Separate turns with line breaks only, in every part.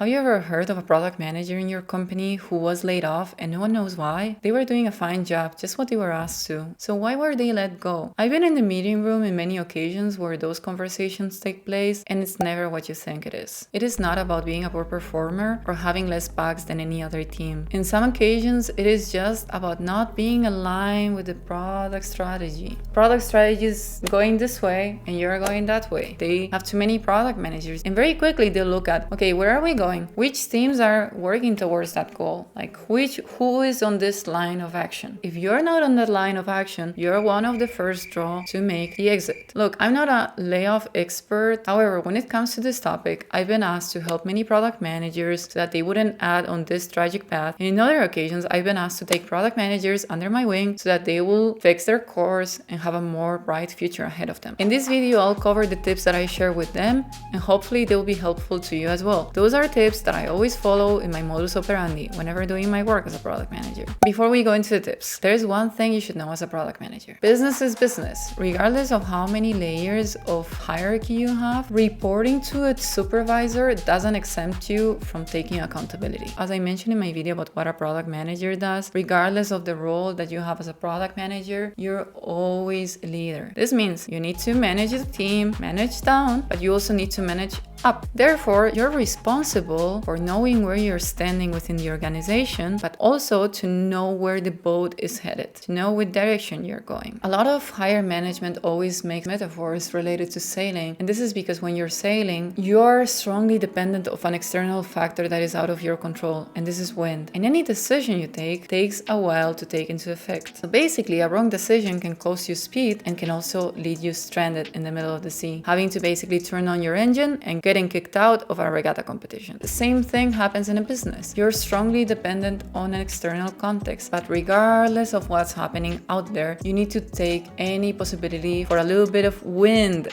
Have you ever heard of a product manager in your company who was laid off and no one knows why? They were doing a fine job, just what they were asked to. So why were they let go? I've been in the meeting room in many occasions where those conversations take place, and it's never what you think it is. It is not about being a poor performer or having less bugs than any other team. In some occasions, it is just about not being aligned with the product strategy. Product strategy is going this way and you're going that way. They have too many product managers, and very quickly they'll look at, okay, where are we going? Which teams are working towards that goal? Like who is on this line of action? If you're not on that line of action, you're one of the first draw to make the exit. Look, I'm not a layoff expert. However, when it comes to this topic, I've been asked to help many product managers so that they wouldn't add on this tragic path. And in other occasions, I've been asked to take product managers under my wing so that they will fix their course and have a more bright future ahead of them. In this video, I'll cover the tips that I share with them, and hopefully they'll be helpful to you as well. Those are tips that I always follow in my modus operandi whenever doing my work as a product manager. Before we go into the tips, there's one thing you should know as a product manager. Business is business. Regardless of how many layers of hierarchy you have, reporting to a supervisor doesn't exempt you from taking accountability. As I mentioned in my video about what a product manager does, regardless of the role that you have as a product manager, you're always a leader. This means you need to manage the team, manage down, but you also need to manage up. Therefore, you're responsible for knowing where you're standing within the organization, but also to know where the boat is headed, to know which direction you're going. A lot of higher management always makes metaphors related to sailing, and this is because when you're sailing, you're strongly dependent of an external factor that is out of your control, and this is wind. And any decision you take takes a while to take into effect. So basically, a wrong decision can cost you speed and can also lead you stranded in the middle of the sea, having to basically turn on your engine and getting kicked out of a regatta competition. The same thing happens in a business. You're strongly dependent on an external context, but regardless of what's happening out there, you need to take any possibility for a little bit of wind.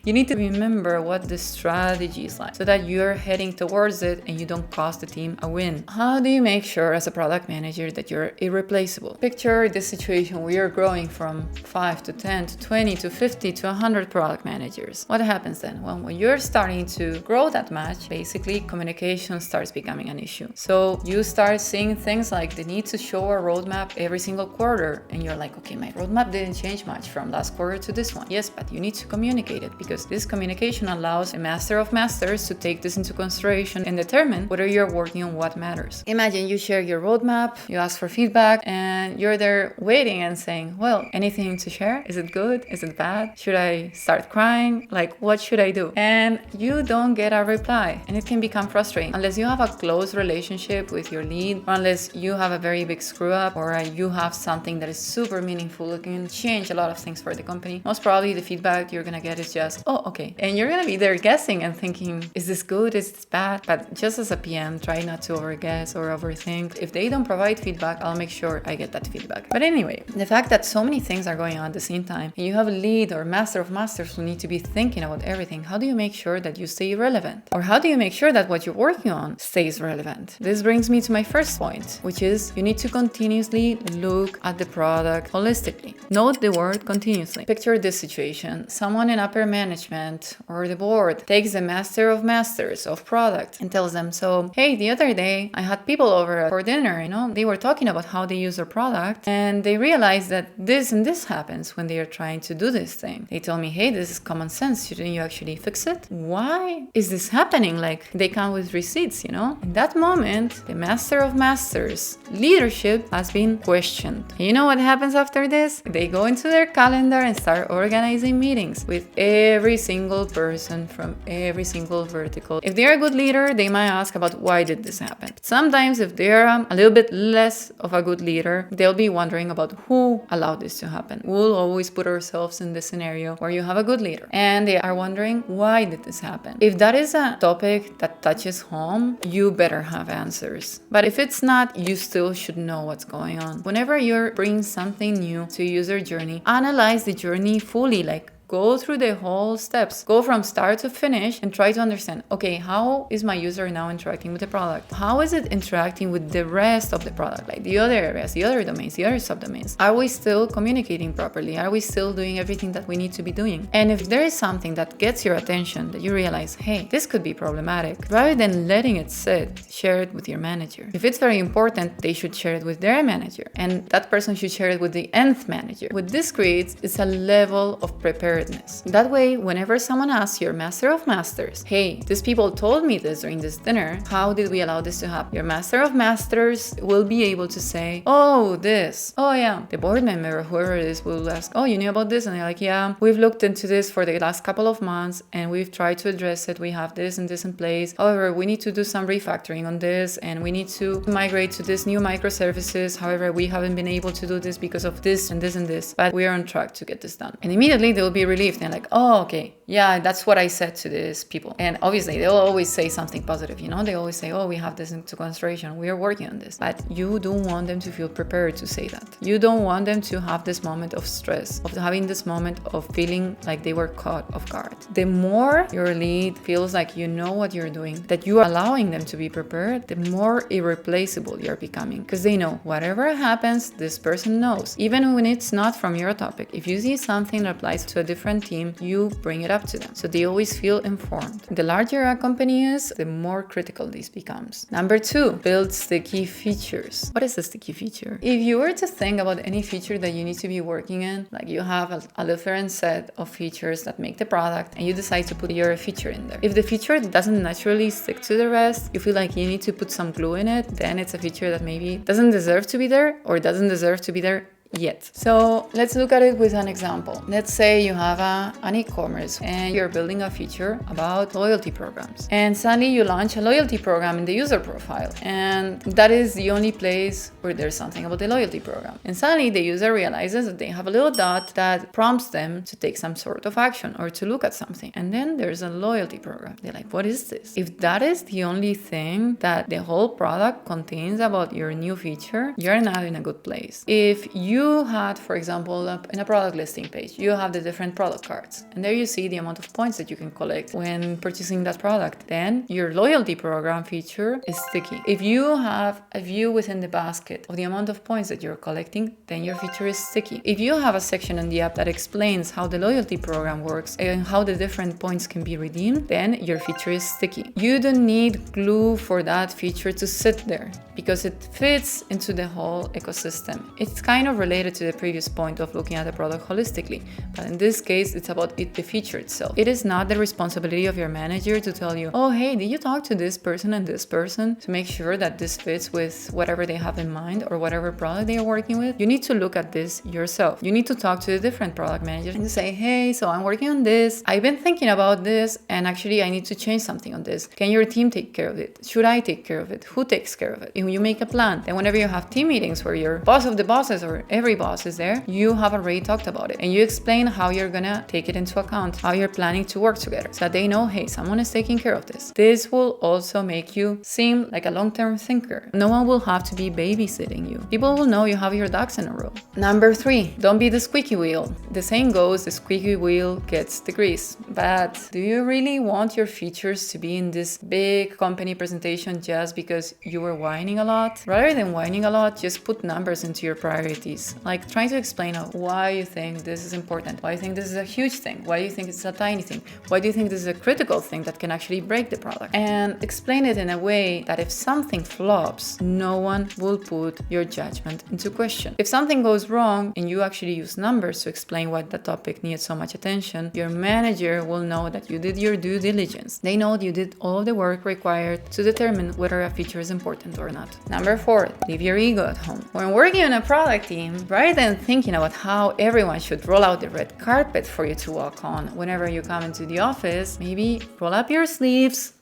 You need to remember what the strategy is like so that you're heading towards it and you don't cost the team a win. How do you make sure as a product manager that you're irreplaceable? Picture this situation where you're growing from 5 to 10 to 20 to 50 to 100 product managers. What happens then? Well, when you're starting to grow that much, basically communication starts becoming an issue. So you start seeing things like the need to show a roadmap every single quarter, and you're like, okay, my roadmap didn't change much from last quarter to this one. Yes, but you need to communicate it, because this communication allows a master of masters to take this into consideration and determine whether you're working on what matters. Imagine you share your roadmap, you ask for feedback, and you're there waiting and saying, well, anything to share? Is it good? Is it bad? Should I start crying? Like, what should I do? And you don't get a reply, and it can become frustrating unless you have a close relationship with your lead, or unless you have a very big screw up, or you have something that is super meaningful, it can change a lot of things for the company. Most probably the feedback you're gonna get is just, oh, okay, and you're gonna be there guessing and thinking, is this good, is this bad? But just as a PM, try not to overguess or overthink. If they don't provide feedback, I'll make sure I get that feedback. But anyway, the fact that so many things are going on at the same time, and you have a lead or master of masters who need to be thinking about everything, how do you make sure that you stay relevant? Or how do you make sure that what you're working on stays relevant? This brings me to my first point, which is you need to continuously look at the product holistically. Note the word continuously. Picture this situation. Someone in upper management or the board takes the master of masters of product and tells them, so, hey, the other day I had people over for dinner, they were talking about how they use their product, and they realized that this and this happens when they are trying to do this thing. They told me, hey, this is common sense. Shouldn't you actually fix it? Why is this happening? Like, they come with receipts, In that moment, the master of masters leadership has been questioned. And you know what happens after this? They go into their calendar and start organizing meetings with every single person from every single vertical. If they're a good leader, they might ask about why did this happen. But sometimes if they're a little bit less of a good leader, they'll be wondering about who allowed this to happen. We'll always put ourselves in the scenario where you have a good leader and they are wondering, why did this happen? If that is a topic that touches home, you better have answers. But if it's not, you still should know what's going on. Whenever you're bringing something new to user journey, analyze the journey fully, like Go through the whole steps. Go from start to finish and try to understand, okay, how is my user now interacting with the product? How is it interacting with the rest of the product, like the other areas, the other domains, the other subdomains? Are we still communicating properly? Are we still doing everything that we need to be doing? And if there is something that gets your attention, that you realize, hey, this could be problematic, rather than letting it sit, share it with your manager. If it's very important, they should share it with their manager, and that person should share it with the nth manager. What this creates is a level of preparedness. That way, whenever someone asks your master of masters, hey, these people told me this during this dinner, how did we allow this to happen? Your master of masters will be able to say, oh, this, oh yeah. The board member or whoever it is will ask, oh, you knew about this? And they're like, yeah, we've looked into this for the last couple of months and we've tried to address it. We have this and this in place. However, we need to do some refactoring on this and we need to migrate to this new microservices. However, we haven't been able to do this because of this and this and this, but we are on track to get this done. And immediately they will be relieved. They're like, oh, okay, yeah, that's what I said to these people. And obviously they'll always say something positive, you know, they always say, oh, we have this into consideration, we are working on this. But you don't want them to feel prepared to say that. You don't want them to have this moment of stress, of having this moment of feeling like they were caught off guard. The more your lead feels like you know what you're doing, that you are allowing them to be prepared, the more irreplaceable you're becoming. Because they know whatever happens, this person knows. Even when it's not from your topic, if you see something that applies to a different team, you bring it up to them. So they always feel informed. The larger a company is, the more critical this becomes. Number 2, build sticky features. What is a sticky feature? If you were to think about any feature that you need to be working in, like you have a different set of features that make the product and you decide to put your feature in there. If the feature doesn't naturally stick to the rest, you feel like you need to put some glue in it, then it's a feature that maybe doesn't deserve to be there or doesn't deserve to be there yet. So let's look at it with an example. Let's say you have an e-commerce and you're building a feature about loyalty programs. And suddenly you launch a loyalty program in the user profile. And that is the only place where there's something about the loyalty program. And suddenly the user realizes that they have a little dot that prompts them to take some sort of action or to look at something. And then there's a loyalty program. They're like, what is this? If that is the only thing that the whole product contains about your new feature, you're not in a good place. If you had, for example, in a product listing page, you have the different product cards, and there you see the amount of points that you can collect when purchasing that product. Then your loyalty program feature is sticky. If you have a view within the basket of the amount of points that you're collecting, then your feature is sticky. If you have a section in the app that explains how the loyalty program works and how the different points can be redeemed, then your feature is sticky. You don't need glue for that feature to sit there because it fits into the whole ecosystem. It's kind of related to the previous point of looking at the product holistically, but in this case it's about the feature itself. It is not the responsibility of your manager to tell you, oh hey, did you talk to this person and this person to make sure that this fits with whatever they have in mind or whatever product they are working with. You need to look at this yourself. You need to talk to the different product managers and say, hey, so I'm working on this, I've been thinking about this, and actually I need to change something on this. Can your team take care of it? Should I take care of it? Who takes care of it? If you make a plan, then whenever you have team meetings where your boss of the bosses or every boss is there, you have already talked about it and you explain how you're gonna take it into account, how you're planning to work together, so that they know, hey, someone is taking care of this. This will also make you seem like a long-term thinker. No one will have to be babysitting you. People will know you have your ducks in a row. Number 3, don't be the squeaky wheel. The saying goes, the squeaky wheel gets the grease. But do you really want your features to be in this big company presentation just because you were whining a lot? Rather than whining a lot, just put numbers into your priorities. Like trying to explain why you think this is important, why you think this is a huge thing, why you think it's a tiny thing, why do you think this is a critical thing that can actually break the product, and explain it in a way that if something flops, no one will put your judgment into question. If something goes wrong and you actually use numbers to explain why the topic needs so much attention, your manager will know that you did your due diligence. They know you did all the work required to determine whether a feature is important or not. Number 4, leave your ego at home. When working on a product team, rather than thinking about how everyone should roll out the red carpet for you to walk on whenever you come into the office, maybe roll up your sleeves,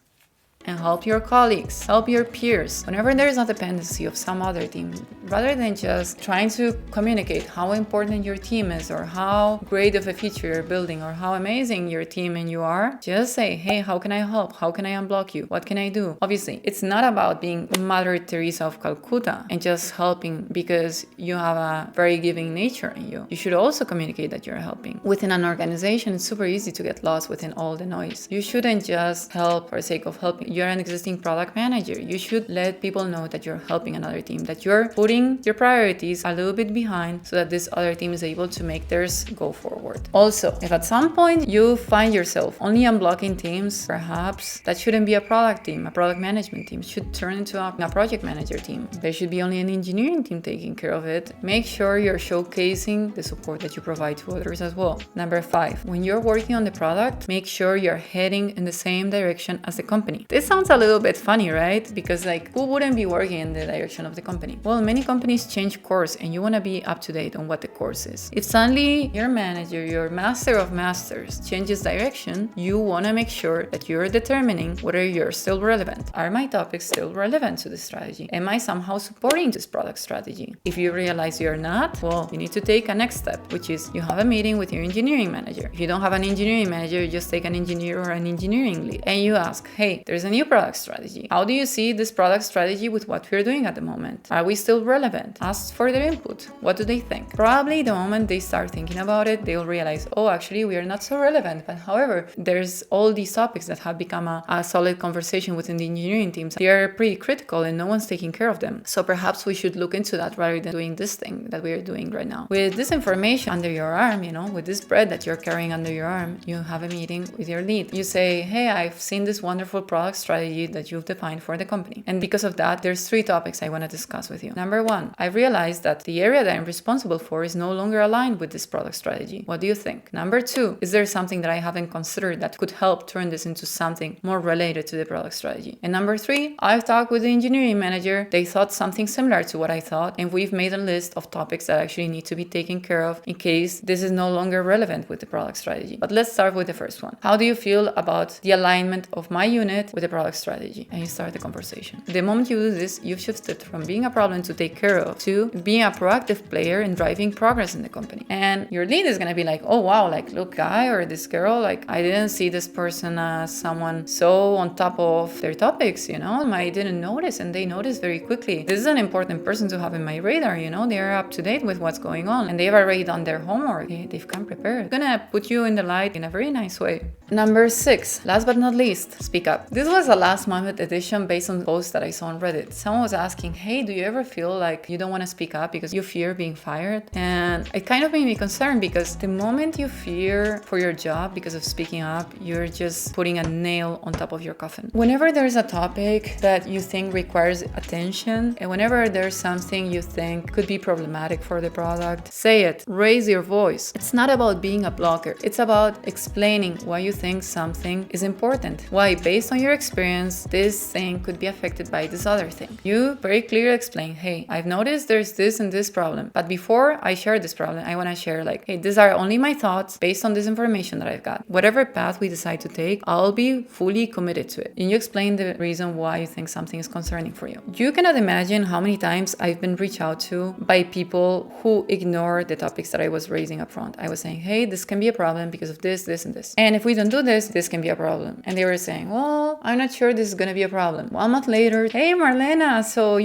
and help your colleagues, help your peers. Whenever there is a dependency of some other team, rather than just trying to communicate how important your team is or how great of a feature you're building or how amazing your team and you are, just say, hey, how can I help? How can I unblock you? What can I do? Obviously, it's not about being Mother Teresa of Calcutta and just helping because you have a very giving nature in you. You should also communicate that you're helping. Within an organization, it's super easy to get lost within all the noise. You shouldn't just help for the sake of helping. You're an existing product manager. You should let people know that you're helping another team, that you're putting your priorities a little bit behind so that this other team is able to make theirs go forward. Also, if at some point you find yourself only unblocking teams, perhaps that shouldn't be a product team, a product management team. It should turn into a project manager team. There should be only an engineering team taking care of it. Make sure you're showcasing the support that you provide to others as well. Number 5, when you're working on the product, make sure you're heading in the same direction as the company. This sounds a little bit funny, right? Because who wouldn't be working in the direction of the company? Well, many companies change course and you want to be up to date on what the course is. If suddenly your manager, your master of masters changes direction, you want to make sure that you're determining whether you're still relevant. Are my topics still relevant to the strategy? Am I somehow supporting this product strategy? If you realize you're not, well, you need to take a next step, which is you have a meeting with your engineering manager. If you don't have an engineering manager, you just take an engineer or an engineering lead and you ask, hey, there's a new product strategy. How do you see this product strategy with what we're doing at the moment? Are we still relevant? Ask for their input. What do they think? Probably the moment they start thinking about it, they'll realize, oh, actually, we are not so relevant. But however, there's all these topics that have become a solid conversation within the engineering teams. They are pretty critical and no one's taking care of them. So perhaps we should look into that rather than doing this thing that we are doing right now. With this information under your arm, with this bread that you're carrying under your arm, you have a meeting with your lead. You say, hey, I've seen this wonderful product strategy that you've defined for the company. And because of that, there's 3 topics I want to discuss with you. Number 1, I've realized that the area that I'm responsible for is no longer aligned with this product strategy. What do you think? Number 2, is there something that I haven't considered that could help turn this into something more related to the product strategy? And number 3, I've talked with the engineering manager. They thought something similar to what I thought, and we've made a list of topics that actually need to be taken care of in case this is no longer relevant with the product strategy. But let's start with the first one. How do you feel about the alignment of my unit with the product strategy? And you start the conversation. The moment you do this, you've shifted from being a problem to take care of to being a proactive player and driving progress in the company. And your lead is going to be like, oh wow, look, guy or this girl, I didn't see this person as someone so on top of their topics, I didn't notice, and they noticed very quickly. This is an important person to have in my radar, they are up to date with what's going on and they've already done their homework. They've come prepared. It's gonna put you in the light in a very nice way. Number 6, last but not least, speak up. This was a last moment edition based on posts that I saw on Reddit. Someone was asking, hey, do you ever feel like you don't want to speak up because you fear being fired? And it kind of made me concerned because the moment you fear for your job because of speaking up, you're just putting a nail on top of your coffin. Whenever there's a topic that you think requires attention, and whenever there's something you think could be problematic for the product, say it, raise your voice. It's not about being a blocker. It's about explaining why you think something is important. Why, based on your experience, this thing could be affected by this other thing. You very clearly explain, hey, I've noticed there's this and this problem, but before I share this problem, I want to share hey, these are only my thoughts based on this information that I've got. Whatever path we decide to take, I'll be fully committed to it. And you explain the reason why you think something is concerning for you. You cannot imagine how many times I've been reached out to by people who ignore the topics that I was raising up front. I was saying, hey, this can be a problem because of this, this, and this. And if we don't do this, this can be a problem. And they were saying, well, I'm not sure this is going to be a problem. 1 month later, hey, Marlena, so,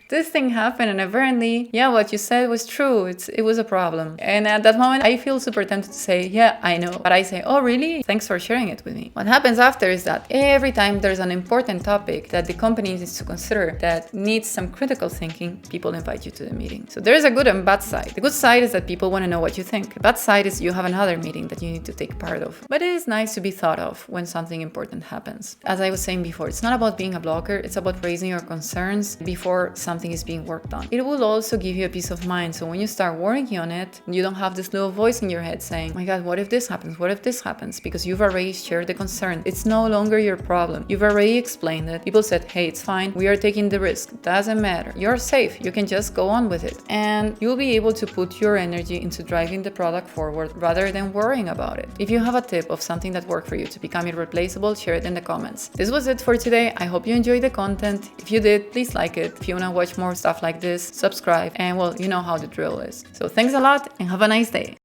this thing happened and apparently, what you said was true. It was a problem. And at that moment, I feel super tempted to say, yeah, I know. But I say, oh, really? Thanks for sharing it with me. What happens after is that every time there's an important topic that the company needs to consider that needs some critical thinking, people invite you to the meeting. So there's a good and bad side. The good side is that people want to know what you think. The bad side is you have another meeting that you need to take part of. But it is nice to be thought of when something important happens. As I was saying before, it's not about being a blocker. It's about raising your concerns before something is being worked on. It will also give you a peace of mind. So when you start working on it, you don't have this little voice in your head saying, my God, what if this happens? What if this happens? Because you've already shared the concern. It's no longer your problem. You've already explained it. People said, hey, it's fine. We are taking the risk. Doesn't matter. You're safe. You can just go on with it. And you'll be able to put your energy into driving the product forward rather than worrying about it. If you have a tip of something that worked for you to become irreplaceable, share it in the comments. This was it for today. I hope you enjoyed the content. If you did, please like it. If you want to watch more stuff like this, subscribe, and well, you know how the drill is. So thanks a lot and have a nice day.